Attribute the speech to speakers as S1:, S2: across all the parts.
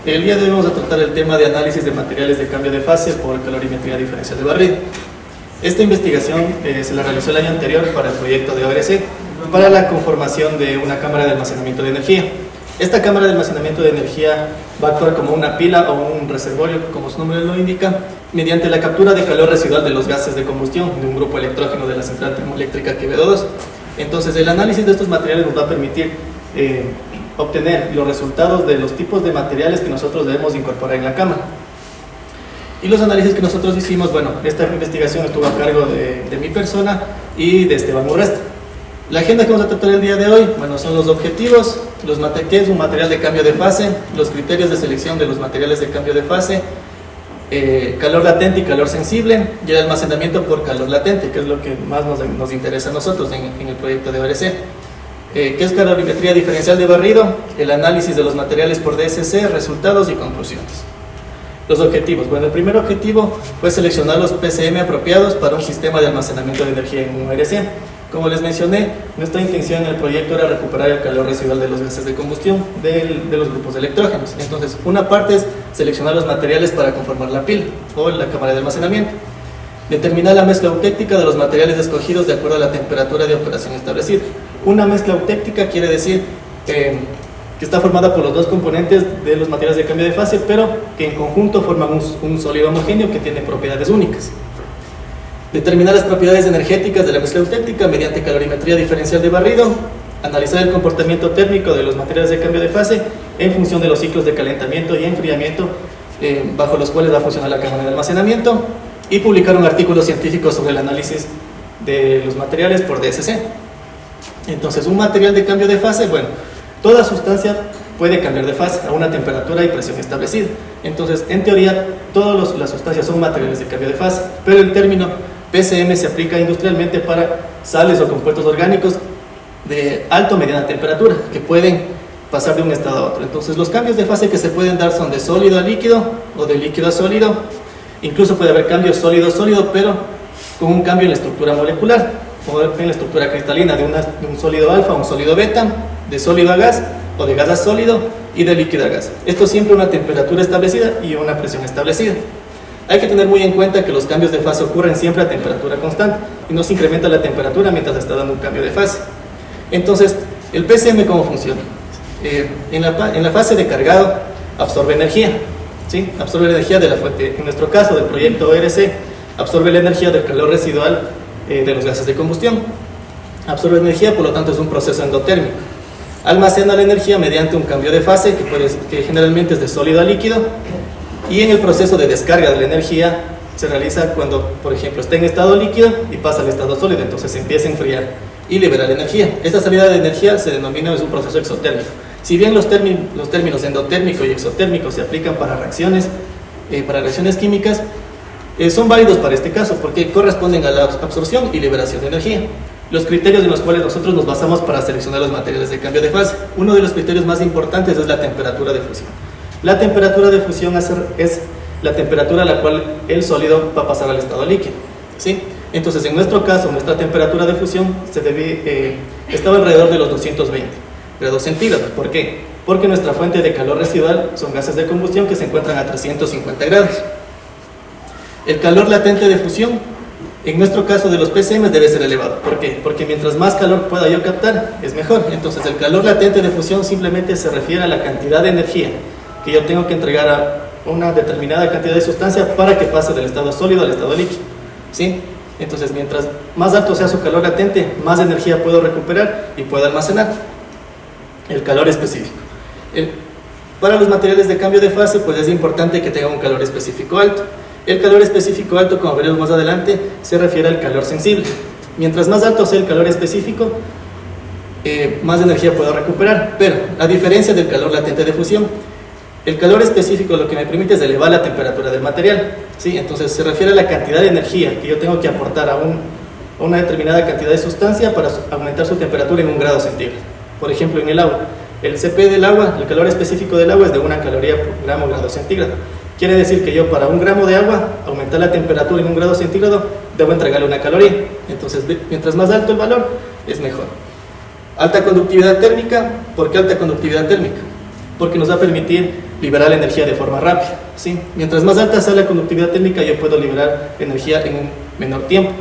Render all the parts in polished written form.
S1: El día de hoy vamos a tratar el tema de análisis de materiales de cambio de fase por calorimetría diferencial de barrido. Esta investigación se la realizó el año anterior para el proyecto de ORC para la conformación de una cámara de almacenamiento de energía. Esta cámara de almacenamiento de energía va a actuar como una pila o un reservorio, como su nombre lo indica, mediante la captura de calor residual de los gases de combustión de un grupo electrógeno de la central termoeléctrica Quevedo II. Entonces, el análisis de estos materiales nos va a permitir obtener los resultados de los tipos de materiales que nosotros debemos incorporar en la cámara. Y los análisis que nosotros hicimos, bueno, esta investigación estuvo a cargo de mi persona y de Esteban Urresta. La agenda que vamos a tratar el día de hoy, bueno, son los objetivos, qué es un material de cambio de fase, los criterios de selección de los materiales de cambio de fase, calor latente y calor sensible, y el almacenamiento por calor latente, que es lo que más nos interesa a nosotros en el proyecto de ORC. ¿Qué es calorimetría diferencial de barrido? El análisis de los materiales por DSC, resultados y conclusiones. Los objetivos. Bueno, el primer objetivo fue seleccionar los PCM apropiados para un sistema de almacenamiento de energía en un ORC. Como les mencioné, nuestra intención en el proyecto era recuperar el calor residual de los gases de combustión de los grupos de electrógenos. Entonces, una parte es seleccionar los materiales para conformar la pila o la cámara de almacenamiento. Determinar la mezcla eutéctica de los materiales escogidos de acuerdo a la temperatura de operación establecida. Una mezcla eutéctica quiere decir que está formada por los dos componentes de los materiales de cambio de fase, pero que en conjunto forman un sólido homogéneo que tiene propiedades únicas. Determinar las propiedades energéticas de la mezcla eutéctica mediante calorimetría diferencial de barrido. Analizar el comportamiento térmico de los materiales de cambio de fase en función de los ciclos de calentamiento y enfriamiento bajo los cuales va a funcionar la cámara de almacenamiento. Y publicar un artículo científico sobre el análisis de los materiales por DSC. Entonces, un material de cambio de fase, bueno, toda sustancia puede cambiar de fase a una temperatura y presión establecida. Entonces, en teoría, todas las sustancias son materiales de cambio de fase, pero el término PCM se aplica industrialmente para sales o compuestos orgánicos de alta o mediana temperatura, que pueden pasar de un estado a otro. Entonces, los cambios de fase que se pueden dar son de sólido a líquido o de líquido a sólido. Incluso puede haber cambios sólido-sólido, pero con un cambio en la estructura molecular, o en la estructura cristalina de un sólido alfa a un sólido beta, de sólido a gas o de gas a sólido y de líquido a gas. Esto siempre a una temperatura establecida y una presión establecida. Hay que tener muy en cuenta que los cambios de fase ocurren siempre a temperatura constante y no se incrementa la temperatura mientras está dando un cambio de fase. Entonces, ¿el PCM cómo funciona? En la fase de cargado absorbe energía, ¿sí? Absorbe la energía de la fuente, en nuestro caso del proyecto ORC, absorbe la energía del calor residual de los gases de combustión. Absorbe energía, por lo tanto es un proceso endotérmico. Almacena la energía mediante un cambio de fase que generalmente es de sólido a líquido, y en el proceso de descarga de la energía se realiza cuando, por ejemplo, está en estado líquido y pasa al estado sólido, entonces se empieza a enfriar y liberar energía. Esta salida de energía se denomina un proceso exotérmico. Si bien los términos endotérmico y exotérmico se aplican para reacciones químicas, son válidos para este caso porque corresponden a la absorción y liberación de energía. Los criterios en los cuales nosotros nos basamos para seleccionar los materiales de cambio de fase. Uno de los criterios más importantes es la temperatura de fusión. La temperatura de fusión es la temperatura a la cual el sólido va a pasar al estado líquido, ¿sí? Entonces, en nuestro caso, nuestra temperatura de fusión estaba alrededor de los 220 grados centígrados. ¿Por qué? Porque nuestra fuente de calor residual son gases de combustión que se encuentran a 350 grados. El calor latente de fusión, en nuestro caso de los PCM, debe ser elevado. ¿Por qué? Porque mientras más calor pueda yo captar, es mejor. Entonces, el calor latente de fusión simplemente se refiere a la cantidad de energía que yo tengo que entregar a una determinada cantidad de sustancia para que pase del estado sólido al estado líquido, ¿sí? Entonces, mientras más alto sea su calor latente, más energía puedo recuperar y puedo almacenar. El calor específico. Para los materiales de cambio de fase, pues es importante que tenga un calor específico alto. El calor específico alto, como veremos más adelante, se refiere al calor sensible. Mientras más alto sea el calor específico, más energía puedo recuperar. Pero, a diferencia del calor latente de fusión, el calor específico lo que me permite es elevar la temperatura del material, ¿sí? Entonces se refiere a la cantidad de energía que yo tengo que aportar a una determinada cantidad de sustancia para aumentar su temperatura en 1 grado centígrado. Por ejemplo, en el agua, el CP del agua, el calor específico del agua es de 1 caloría por grado centígrado. Quiere decir que yo para 1 gramo de agua, aumentar la temperatura en 1 grado centígrado, debo entregarle 1 caloría. Entonces, mientras más alto el valor, es mejor. Alta conductividad térmica. ¿Por qué alta conductividad térmica? Porque nos va a permitir liberar la energía de forma rápida, ¿sí? Mientras más alta sea la conductividad térmica, yo puedo liberar energía en un menor tiempo.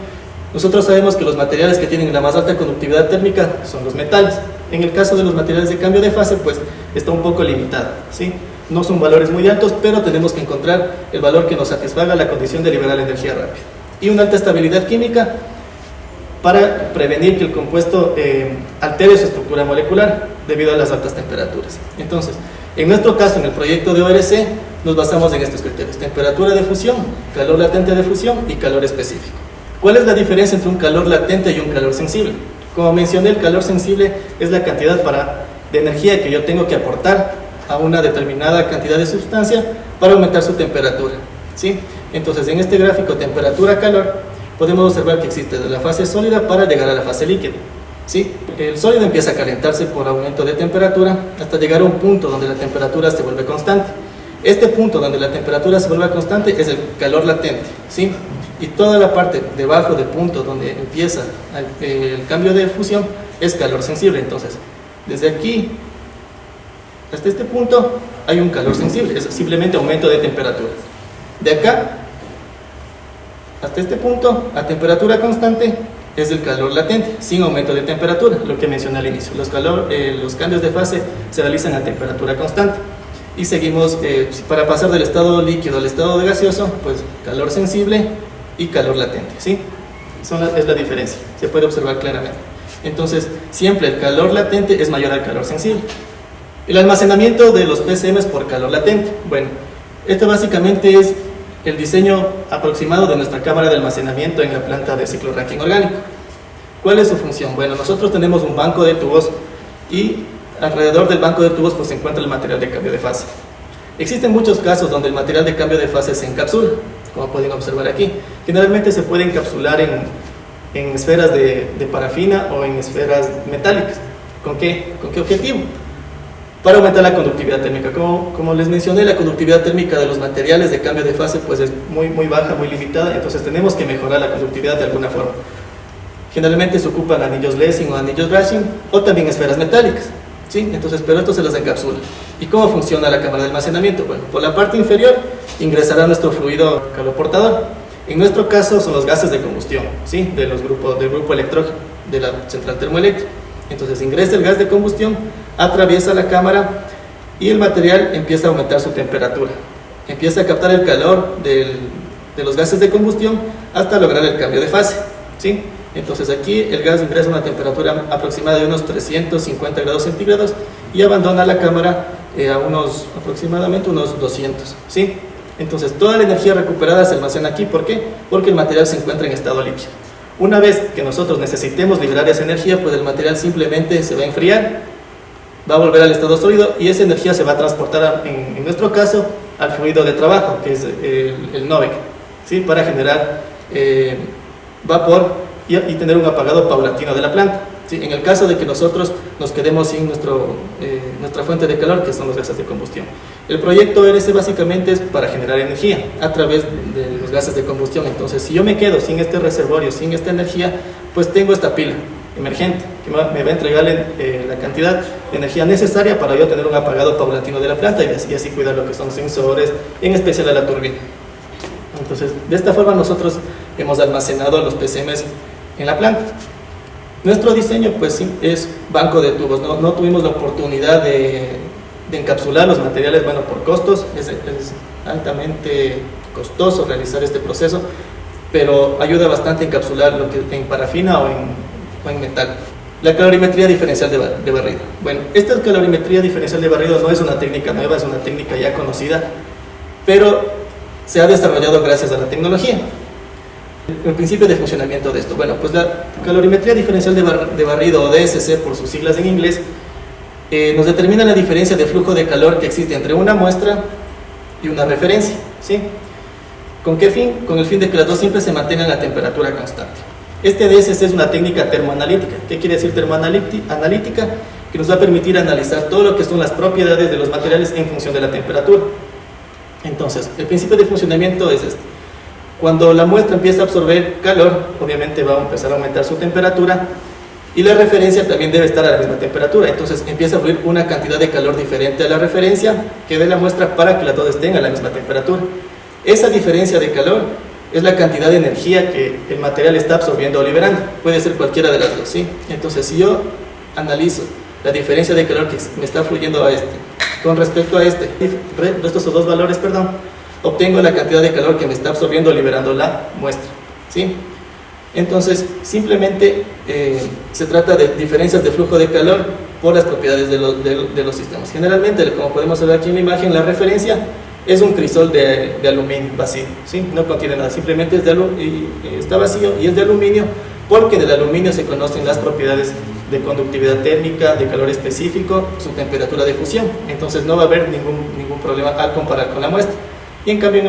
S1: Nosotros sabemos que los materiales que tienen la más alta conductividad térmica son los metales. En el caso de los materiales de cambio de fase, pues está un poco limitado, ¿sí? No son valores muy altos, pero tenemos que encontrar el valor que nos satisfaga la condición de liberar la energía rápida. Y una alta estabilidad química para prevenir que el compuesto altere su estructura molecular debido a las altas temperaturas. Entonces, en nuestro caso, en el proyecto de ORC, nos basamos en estos criterios: temperatura de fusión, calor latente de fusión y calor específico. ¿Cuál es la diferencia entre un calor latente y un calor sensible? Como mencioné, el calor sensible es la cantidad de energía que yo tengo que aportar a una determinada cantidad de sustancia para aumentar su temperatura, ¿sí? Entonces, en este gráfico temperatura-calor, podemos observar que existe de la fase sólida para llegar a la fase líquida, ¿sí? El sólido empieza a calentarse por aumento de temperatura hasta llegar a un punto donde la temperatura se vuelve constante. Este punto donde la temperatura se vuelve constante es el calor latente, ¿sí? Y toda la parte debajo del punto donde empieza el cambio de fusión es calor sensible. Entonces, desde aquí hasta este punto hay un calor sensible, es simplemente aumento de temperatura. De acá hasta este punto, a temperatura constante, es el calor latente, sin aumento de temperatura, lo que mencioné al inicio. Los cambios de fase se realizan a temperatura constante. Y seguimos, para pasar del estado líquido al estado de gaseoso, pues calor sensible y calor latente, ¿sí? Es la diferencia, se puede observar claramente. Entonces, siempre el calor latente es mayor al calor sensible. El almacenamiento de los PCMs por calor latente. Bueno, esto básicamente es el diseño aproximado de nuestra cámara de almacenamiento en la planta de ciclo Rankine orgánico. ¿Cuál es su función? Bueno, nosotros tenemos un banco de tubos y alrededor del banco de tubos pues, se encuentra el material de cambio de fase. Existen muchos casos donde el material de cambio de fase se encapsula, como pueden observar aquí. Generalmente se puede encapsular en esferas de parafina o en esferas metálicas. ¿Con qué objetivo? Para aumentar la conductividad térmica. Como les mencioné, la conductividad térmica de los materiales de cambio de fase pues es muy baja, muy limitada, entonces tenemos que mejorar la conductividad de alguna forma. Generalmente se ocupan anillos lessing o anillos brushing o también esferas metálicas, ¿sí? Entonces, pero esto se las encapsula. ¿Y cómo funciona la cámara de almacenamiento? Bueno, por la parte inferior ingresará nuestro fluido caloportador. En nuestro caso son los gases de combustión, ¿sí? Del grupo electrógeno, de la central termoeléctrica. Entonces ingresa el gas de combustión, atraviesa la cámara y el material empieza a aumentar su temperatura. Empieza a captar el calor de los gases de combustión hasta lograr el cambio de fase, ¿sí? Entonces aquí el gas ingresa a una temperatura aproximada de unos 350 grados centígrados y abandona la cámara a aproximadamente unos 200, ¿sí? Entonces toda la energía recuperada se almacena aquí. ¿Por qué? Porque el material se encuentra en estado líquido. Una vez que nosotros necesitemos liberar esa energía, pues el material simplemente se va a enfriar, va a volver al estado sólido y esa energía se va a transportar, en nuestro caso, al fluido de trabajo, que es el NOVEC, ¿sí? Para generar vapor y tener un apagado paulatino de la planta, ¿sí? En el caso de que nosotros nos quedemos sin nuestra fuente de calor, que son los gases de combustión. El proyecto RC básicamente es para generar energía a través de los gases de combustión. Entonces, si yo me quedo sin este reservorio, sin esta energía, pues tengo esta pila emergente que me va a entregar la cantidad de energía necesaria para yo tener un apagado paulatino de la planta y así cuidar lo que son sensores, en especial a la turbina. Entonces, de esta forma nosotros hemos almacenado los PCMs en la planta. Nuestro diseño pues sí, es banco de tubos. No tuvimos la oportunidad de encapsular los materiales, bueno, por costos, es altamente costoso realizar este proceso, pero ayuda bastante a encapsular lo que en parafina o en metal. La calorimetría diferencial de barrido. Bueno, esta calorimetría diferencial de barrido no es una técnica nueva, es una técnica ya conocida, pero se ha desarrollado gracias a la tecnología. El principio de funcionamiento de esto, bueno, pues la calorimetría diferencial de barrido, o DSC por sus siglas en inglés, nos determina la diferencia de flujo de calor que existe entre una muestra y una referencia, ¿sí? ¿Con qué fin? Con el fin de que las dos siempre se mantengan a temperatura constante. Este DSC es una técnica termoanalítica. ¿Qué quiere decir termoanalítica? Que nos va a permitir analizar todo lo que son las propiedades de los materiales en función de la temperatura. Entonces, el principio de funcionamiento es este. Cuando la muestra empieza a absorber calor, obviamente va a empezar a aumentar su temperatura y la referencia también debe estar a la misma temperatura. Entonces empieza a fluir una cantidad de calor diferente a la referencia que dé la muestra para que las dos estén a la misma temperatura. Esa diferencia de calor es la cantidad de energía que el material está absorbiendo o liberando. Puede ser cualquiera de las dos, ¿sí? Entonces, si yo analizo la diferencia de calor que me está fluyendo a este con respecto a estos dos valores, obtengo la cantidad de calor que me está absorbiendo o liberando la muestra, ¿sí? Entonces, simplemente se trata de diferencias de flujo de calor por las propiedades de los sistemas. Generalmente, como podemos ver aquí en la imagen, la referencia es un crisol de aluminio vacío, ¿sí? No contiene nada, simplemente está vacío y es de aluminio, porque del aluminio se conocen las propiedades de conductividad térmica, de calor específico, su temperatura de fusión. Entonces no va a haber ningún problema al comparar con la muestra. Y en cambio en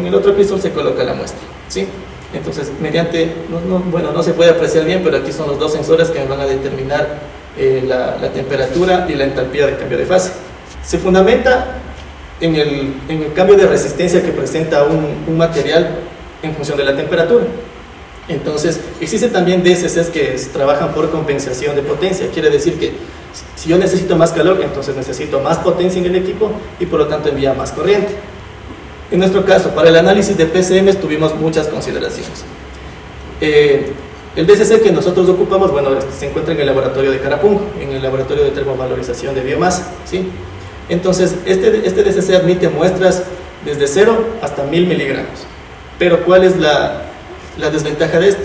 S1: el otro crisol se coloca la muestra, ¿sí? Entonces, no se puede apreciar bien, pero aquí son los dos sensores que me van a determinar la temperatura y la entalpía de cambio de fase. Se fundamenta en el cambio de resistencia que presenta un material en función de la temperatura. Entonces, existen también DCCs que trabajan por compensación de potencia. Quiere decir que si yo necesito más calor, entonces necesito más potencia en el equipo y por lo tanto envía más corriente. En nuestro caso, para el análisis de PCM tuvimos muchas consideraciones. El DCC que nosotros ocupamos, se encuentra en el laboratorio de Carapungo, en el laboratorio de termovalorización de biomasa, ¿sí? Entonces, este DCC admite muestras desde 0 hasta 1000 miligramos. Pero, ¿cuál es la desventaja de esto?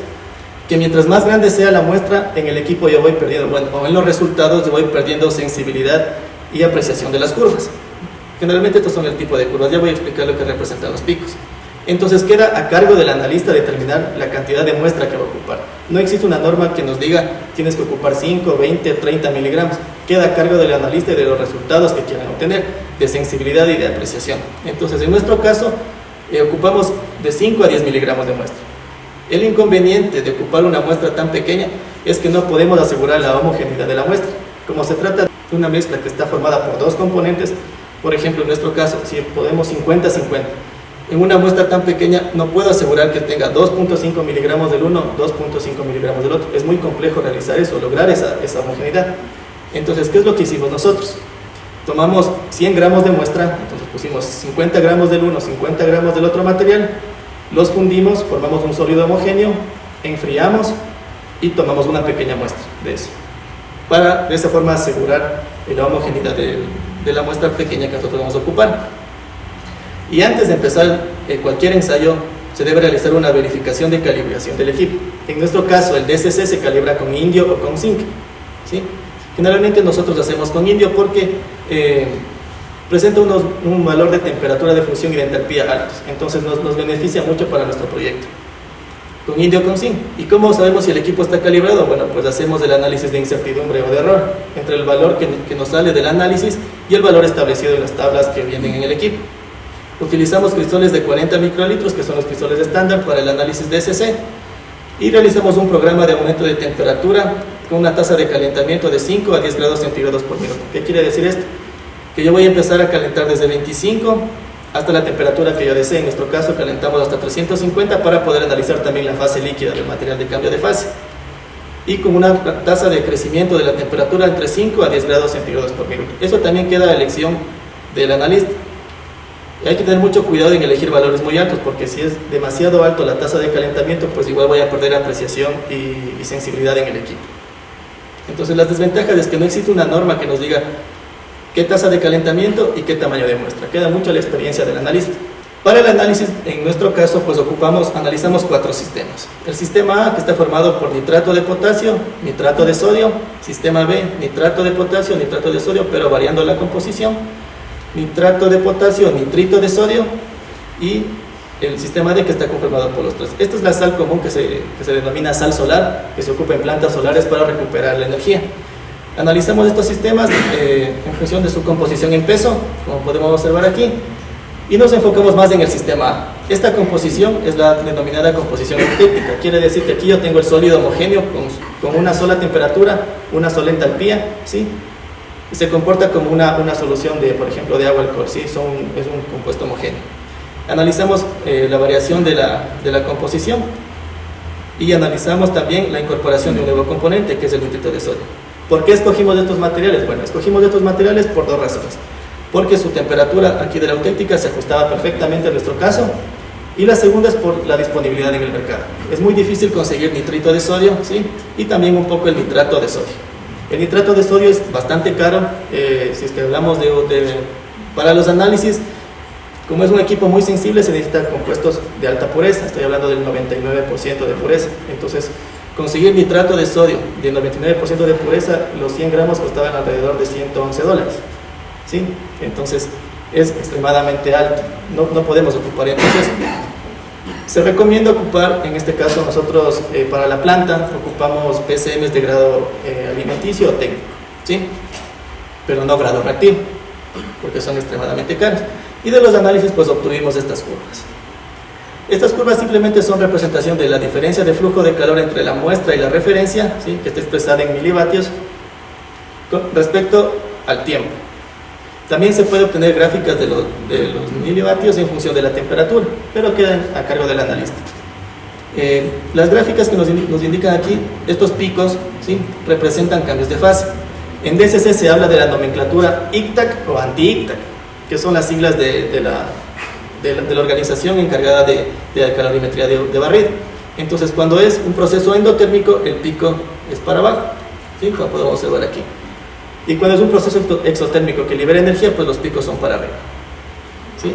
S1: Que mientras más grande sea la muestra, en el equipo yo voy perdiendo, o en los resultados yo voy perdiendo sensibilidad y apreciación de las curvas. Generalmente estos son el tipo de curvas, ya voy a explicar lo que representan los picos. Entonces queda a cargo del analista determinar la cantidad de muestra que va a ocupar. No existe una norma que nos diga tienes que ocupar 5, 20, 30 miligramos. Queda a cargo del analista y de los resultados que quieran obtener, de sensibilidad y de apreciación. Entonces en nuestro caso ocupamos de 5 a 10 miligramos de muestra. El inconveniente de ocupar una muestra tan pequeña es que no podemos asegurar la homogeneidad de la muestra. Como se trata de una mezcla que está formada por dos componentes, por ejemplo, en nuestro caso, si podemos 50-50, en una muestra tan pequeña no puedo asegurar que tenga 2.5 miligramos del uno, 2.5 miligramos del otro. Es muy complejo realizar eso, lograr esa homogeneidad. Entonces, ¿qué es lo que hicimos nosotros? Tomamos 100 gramos de muestra, entonces pusimos 50 gramos del uno, 50 gramos del otro material, los fundimos, formamos un sólido homogéneo, enfriamos y tomamos una pequeña muestra de eso, para de esa forma asegurar la homogeneidad de la muestra pequeña que nosotros vamos a ocupar. Y antes de empezar cualquier ensayo, se debe realizar una verificación de calibración del equipo. En nuestro caso, el DCC se calibra con indio o con zinc, ¿sí? Generalmente nosotros lo hacemos con indio porque presenta un valor de temperatura de fusión y de entalpía altos, entonces nos beneficia mucho para nuestro proyecto. Con indio o con zinc. ¿Y cómo sabemos si el equipo está calibrado? Pues hacemos el análisis de incertidumbre o de error entre el valor que nos sale del análisis y el valor establecido en las tablas que vienen en el equipo. Utilizamos crisoles de 40 microlitros, que son los crisoles estándar para el análisis DCC, y realizamos un programa de aumento de temperatura con una tasa de calentamiento de 5 a 10 grados centígrados por minuto. ¿Qué quiere decir esto? Que yo voy a empezar a calentar desde 25 hasta la temperatura que yo desee. En nuestro caso calentamos hasta 350 para poder analizar también la fase líquida del material de cambio de fase, y con una tasa de crecimiento de la temperatura entre 5 a 10 grados centígrados por minuto. Eso también queda a elección del analista. Hay que tener mucho cuidado en elegir valores muy altos, porque si es demasiado alto la tasa de calentamiento, pues igual voy a perder apreciación y sensibilidad en el equipo. Entonces, las desventajas es que no existe una norma que nos diga qué tasa de calentamiento y qué tamaño de muestra. Queda mucho a la experiencia del analista. Para el análisis, en nuestro caso, pues analizamos 4 sistemas. El sistema A, que está formado por nitrato de potasio, nitrato de sodio. Sistema B, nitrato de potasio, nitrato de sodio, pero variando la composición. Nitrato de potasio, nitrito de sodio, y el sistema D, que está conformado por los 3. Esta es la sal común que se denomina sal solar, que se ocupa en plantas solares para recuperar la energía. Analizamos estos sistemas en función de su composición en peso, como podemos observar aquí, y nos enfocamos más en el sistema A. Esta composición es la denominada composición euclíptica. Quiere decir que aquí yo tengo el sólido homogéneo con una sola temperatura, una sola entalpía, ¿sí? Y se comporta como una solución por ejemplo, de agua-alcohol, ¿sí? Es un compuesto homogéneo. Analizamos la variación de la composición y analizamos también la incorporación de un nuevo componente, que es el nitrito de sodio. ¿Por qué escogimos estos materiales? Bueno, escogimos estos materiales por dos razones. Porque su temperatura aquí de la auténtica se ajustaba perfectamente a nuestro caso, y la segunda es por la disponibilidad en el mercado. Es muy difícil conseguir nitrito de sodio, ¿sí? Y también un poco el nitrato de sodio. El nitrato de sodio es bastante caro, si es que hablamos para los análisis, como es un equipo muy sensible, se necesitan compuestos de alta pureza, estoy hablando del 99% de pureza. Entonces, conseguir nitrato de sodio de 99% de pureza, los 100 gramos costaban alrededor de $111, ¿sí? Entonces, es extremadamente alto, no podemos ocupar. Entonces, se recomienda ocupar, en este caso nosotros para la planta, ocupamos PCMs de grado alimenticio o técnico, ¿sí? Pero no grado reactivo, porque son extremadamente caros. Y de los análisis pues obtuvimos estas curvas. Estas curvas simplemente son representación de la diferencia de flujo de calor entre la muestra y la referencia, ¿sí? Que está expresada en milivatios respecto al tiempo. También se puede obtener gráficas de los milivatios en función de la temperatura, pero quedan a cargo del analista. Las gráficas que nos indican aquí, estos picos, ¿sí? Representan cambios de fase. En DCC se habla de la nomenclatura ICTAC o anti-ICTAC, que son las siglas de la organización encargada de la calorimetría de barrido. Entonces, cuando es un proceso endotérmico, el pico es para abajo, ¿sí? Como podemos observar aquí. Y cuando es un proceso exotérmico que libera energía, pues los picos son para arriba, ¿sí?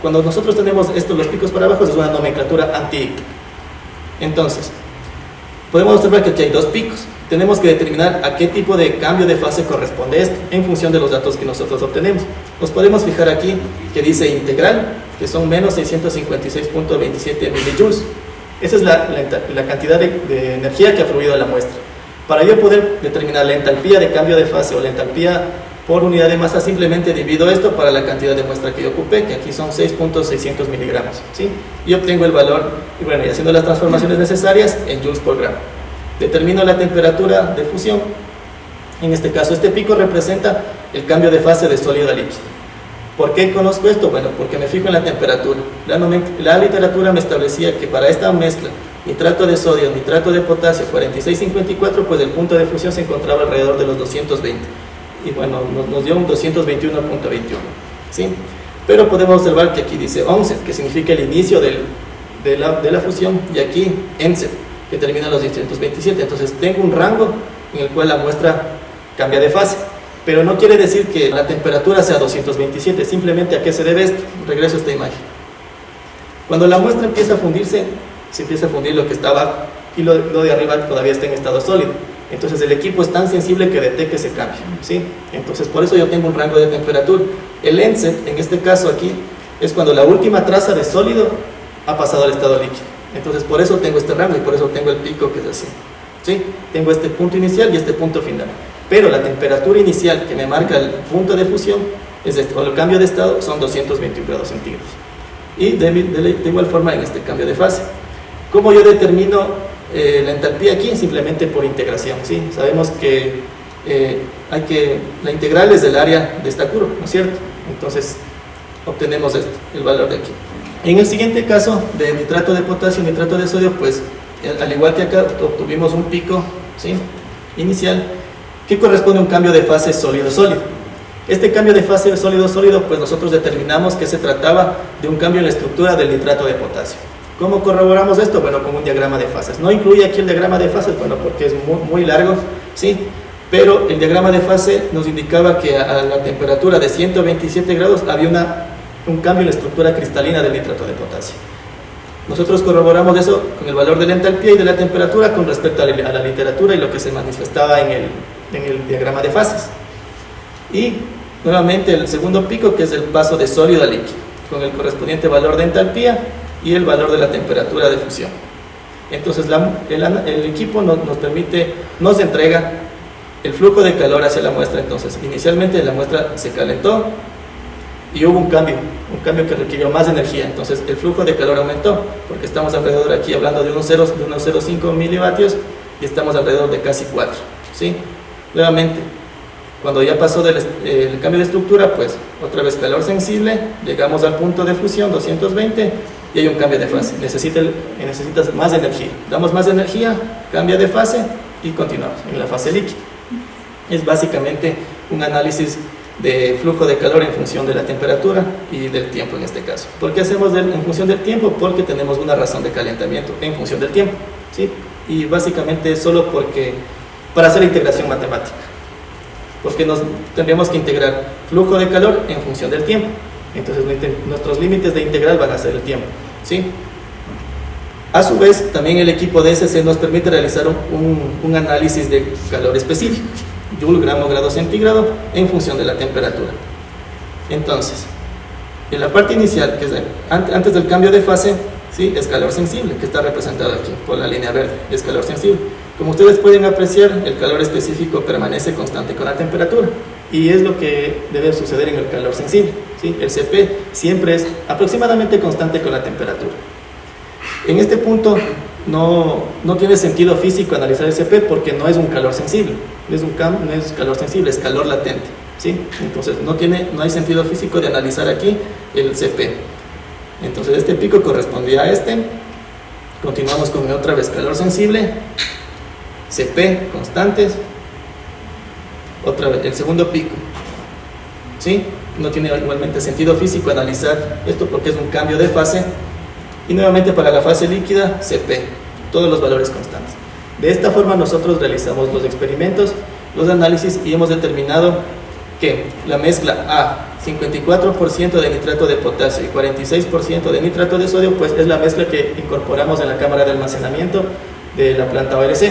S1: Cuando nosotros tenemos los picos para abajo, es una nomenclatura anti-ICTAC. Entonces, podemos observar que aquí hay dos picos. Tenemos que determinar a qué tipo de cambio de fase corresponde esto, en función de los datos que nosotros obtenemos. Nos podemos fijar aquí que dice integral, que son menos 656.27 milijoules. Esa es la cantidad de energía que ha fluido a la muestra. Para yo poder determinar la entalpía de cambio de fase o la entalpía por unidad de masa, simplemente divido esto para la cantidad de muestra que yo ocupé, que aquí son 6.600 miligramos, ¿sí? Y obtengo el valor, y bueno, y haciendo las transformaciones necesarias en joules por gramo. Determino la temperatura de fusión. En este caso, este pico representa el cambio de fase de sólido a líquido. ¿Por qué conozco esto? Bueno, porque me fijo en la temperatura. La literatura me establecía que para esta mezcla, nitrato de sodio, nitrato de potasio, 4654, pues el punto de fusión se encontraba alrededor de los 220. Y bueno, nos dio un 221.21, ¿sí? Pero podemos observar que aquí dice onset, que significa el inicio de la fusión, y aquí ENSET, que termina a los 227. Entonces tengo un rango en el cual la muestra cambia de fase, pero no quiere decir que la temperatura sea 227. Simplemente, ¿a qué se debe esto? Regreso a esta imagen. Cuando la muestra empieza a fundirse, se empieza a fundir lo que está abajo, y lo de arriba todavía está en estado sólido. Entonces el equipo es tan sensible que detecta ese cambio, ¿sí? Entonces por eso yo tengo un rango de temperatura. El ENSET, en este caso aquí, es cuando la última traza de sólido ha pasado al estado líquido. Entonces por eso tengo este rango y por eso tengo el pico que es así, ¿sí? Tengo este punto inicial y este punto final. Pero la temperatura inicial que me marca el punto de fusión, o el cambio de estado, son 221 grados centígrados. Y de igual forma en este cambio de fase. ¿Cómo yo determino la entalpía aquí? Simplemente por integración, ¿sí? Sabemos que la integral es del área de esta curva, ¿no es cierto? Entonces obtenemos esto, el valor de aquí. En el siguiente caso de nitrato de potasio y nitrato de sodio, pues al igual que acá obtuvimos un pico, ¿sí? Inicial, que corresponde a un cambio de fase sólido-sólido. Este cambio de fase sólido-sólido, pues nosotros determinamos que se trataba de un cambio en la estructura del nitrato de potasio. ¿Cómo corroboramos esto? Bueno, con un diagrama de fases. No incluye aquí el diagrama de fases, bueno, porque es muy largo, ¿sí? Pero el diagrama de fase nos indicaba que a la temperatura de 127 grados había un cambio en la estructura cristalina del nitrato de potasio. Nosotros corroboramos eso con el valor de la entalpía y de la temperatura con respecto a la literatura y lo que se manifestaba en el diagrama de fases. Y nuevamente el segundo pico, que es el paso de sólido a líquido, con el correspondiente valor de entalpía y el valor de la temperatura de fusión. Entonces el equipo nos entrega el flujo de calor hacia la muestra. Entonces inicialmente la muestra se calentó y hubo un cambio que requirió más energía. Entonces el flujo de calor aumentó, porque estamos alrededor aquí hablando de unos 0.05 milivatios y estamos alrededor de casi 4, ¿sí? Nuevamente, cuando ya pasó el cambio de estructura, pues otra vez calor sensible, llegamos al punto de fusión 220 y hay un cambio de fase. Necesitas más energía. Damos más energía, cambia de fase y continuamos en la fase líquida. Es básicamente un análisis de flujo de calor en función de la temperatura y del tiempo en este caso. ¿Por qué hacemos en función del tiempo? Porque tenemos una razón de calentamiento en función del tiempo, ¿sí? Y básicamente solo para hacer integración matemática, porque tendríamos que integrar flujo de calor en función del tiempo. Entonces nuestros límites de integral van a ser el tiempo, ¿sí? A su vez, también el equipo DSC nos permite realizar un análisis de calor específico, Joule, gramo, grado centígrado, en función de la temperatura. Entonces, en la parte inicial, que es antes del cambio de fase, ¿sí?, es calor sensible, que está representado aquí por la línea verde, es calor sensible. Como ustedes pueden apreciar, el calor específico permanece constante con la temperatura, y es lo que debe suceder en el calor sensible, ¿sí? El CP siempre es aproximadamente constante con la temperatura. En este punto no tiene sentido físico analizar el CP porque no es un calor sensible, no es calor sensible, es calor latente, ¿sí? Entonces no hay sentido físico de analizar aquí el CP. Entonces este pico correspondía a este. Continuamos con otra vez calor sensible, CP constantes, otra vez el segundo pico, ¿sí? No tiene igualmente sentido físico analizar esto porque es un cambio de fase. Y nuevamente para la fase líquida, CP, todos los valores constantes. De esta forma nosotros realizamos los experimentos, los análisis, y hemos determinado que la mezcla A, 54% de nitrato de potasio y 46% de nitrato de sodio, pues es la mezcla que incorporamos en la cámara de almacenamiento de la planta ORC,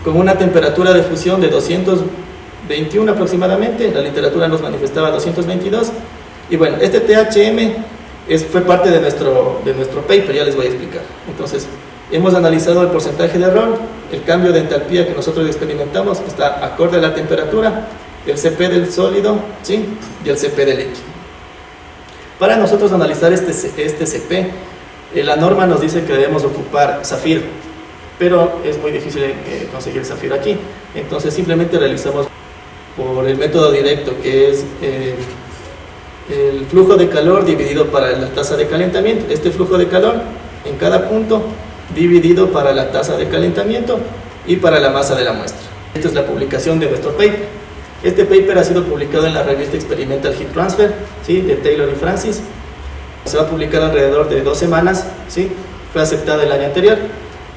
S1: con una temperatura de fusión de 221 aproximadamente. La literatura nos manifestaba 222, y bueno, este THM fue parte de nuestro paper, ya les voy a explicar. Entonces, hemos analizado el porcentaje de error, el cambio de entalpía que nosotros experimentamos, que está acorde a la temperatura, el CP del sólido, ¿sí?, y el CP del líquido. Para nosotros analizar este CP, la norma nos dice que debemos ocupar zafiro, pero es muy difícil conseguir zafiro aquí. Entonces, simplemente realizamos por el método directo, que es el flujo de calor dividido para la tasa de calentamiento. Este flujo de calor en cada punto dividido para la tasa de calentamiento y para la masa de la muestra. Esta es la publicación de nuestro paper. Este paper ha sido publicado en la revista Experimental Heat Transfer, ¿sí?, de Taylor y Francis. Se va a publicar alrededor de 2 semanas, ¿sí? Fue aceptada el año anterior.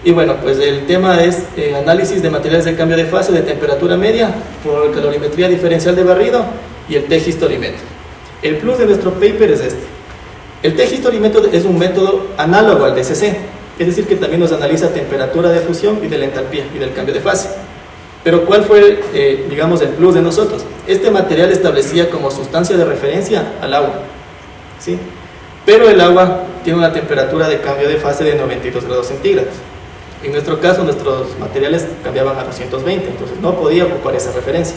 S1: Y bueno, pues el tema es análisis de materiales de cambio de fase de temperatura media por calorimetría diferencial de barrido y el T-historimétodo. El plus de nuestro paper es este. El T-historimétodo es un método análogo al DSC, es decir, que también nos analiza temperatura de fusión y de la entalpía y del cambio de fase. Pero ¿cuál fue, digamos, el plus de nosotros? Este material establecía como sustancia de referencia al agua, ¿sí? Pero el agua tiene una temperatura de cambio de fase de 92 grados centígrados. En nuestro caso, nuestros materiales cambiaban a 220, entonces no podía ocupar esa referencia.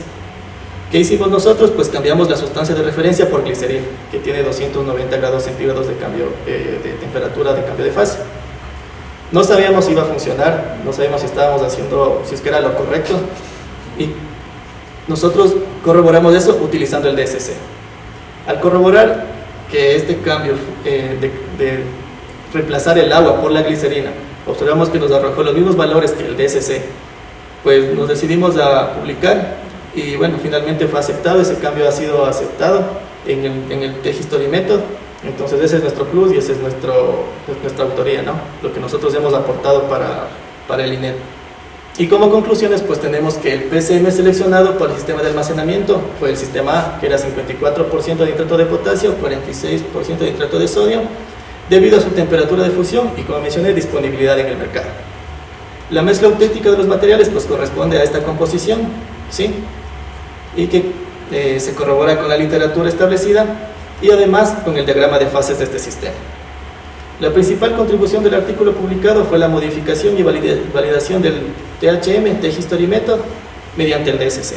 S1: ¿Qué hicimos nosotros? Pues cambiamos la sustancia de referencia por glicerina, que tiene 290 grados centígrados de cambio de temperatura de cambio de fase. No sabíamos si iba a funcionar, no sabíamos si estábamos haciendo, si es que era lo correcto, y nosotros corroboramos eso utilizando el DSC. Al corroborar que este cambio de reemplazar el agua por la glicerina, observamos que nos arrojó los mismos valores que el DSC, pues nos decidimos a publicar. Y bueno, finalmente fue aceptado, ese cambio ha sido aceptado en el T-historimétodo. Entonces ese es nuestro plus y esa es nuestra autoría, ¿no? Lo que nosotros hemos aportado para el INET. Y como conclusiones, pues tenemos que el PCM seleccionado para el sistema de almacenamiento fue el sistema A, que era 54% de nitrato de potasio, 46% de nitrato de sodio, debido a su temperatura de fusión y, como mencioné, disponibilidad en el mercado. La mezcla auténtica de los materiales pues corresponde a esta composición, ¿sí?, y que se corrobora con la literatura establecida y además con el diagrama de fases de este sistema. La principal contribución del artículo publicado fue la modificación y validación del THM, T-historimétodo, mediante el DSC.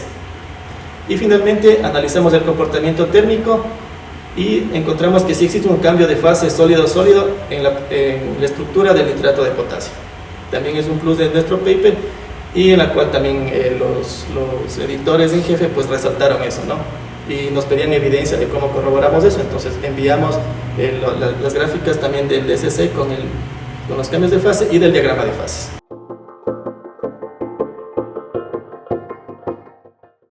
S1: Y finalmente analizamos el comportamiento térmico y encontramos que sí existe un cambio de fase sólido-sólido en la estructura del nitrato de potasio. También es un plus de nuestro paper, y en la cual también los editores en jefe pues resaltaron eso, ¿no? y nos pedían evidencia de cómo corroboramos eso. Entonces enviamos las gráficas también del DSC con los cambios de fase y del diagrama de fases.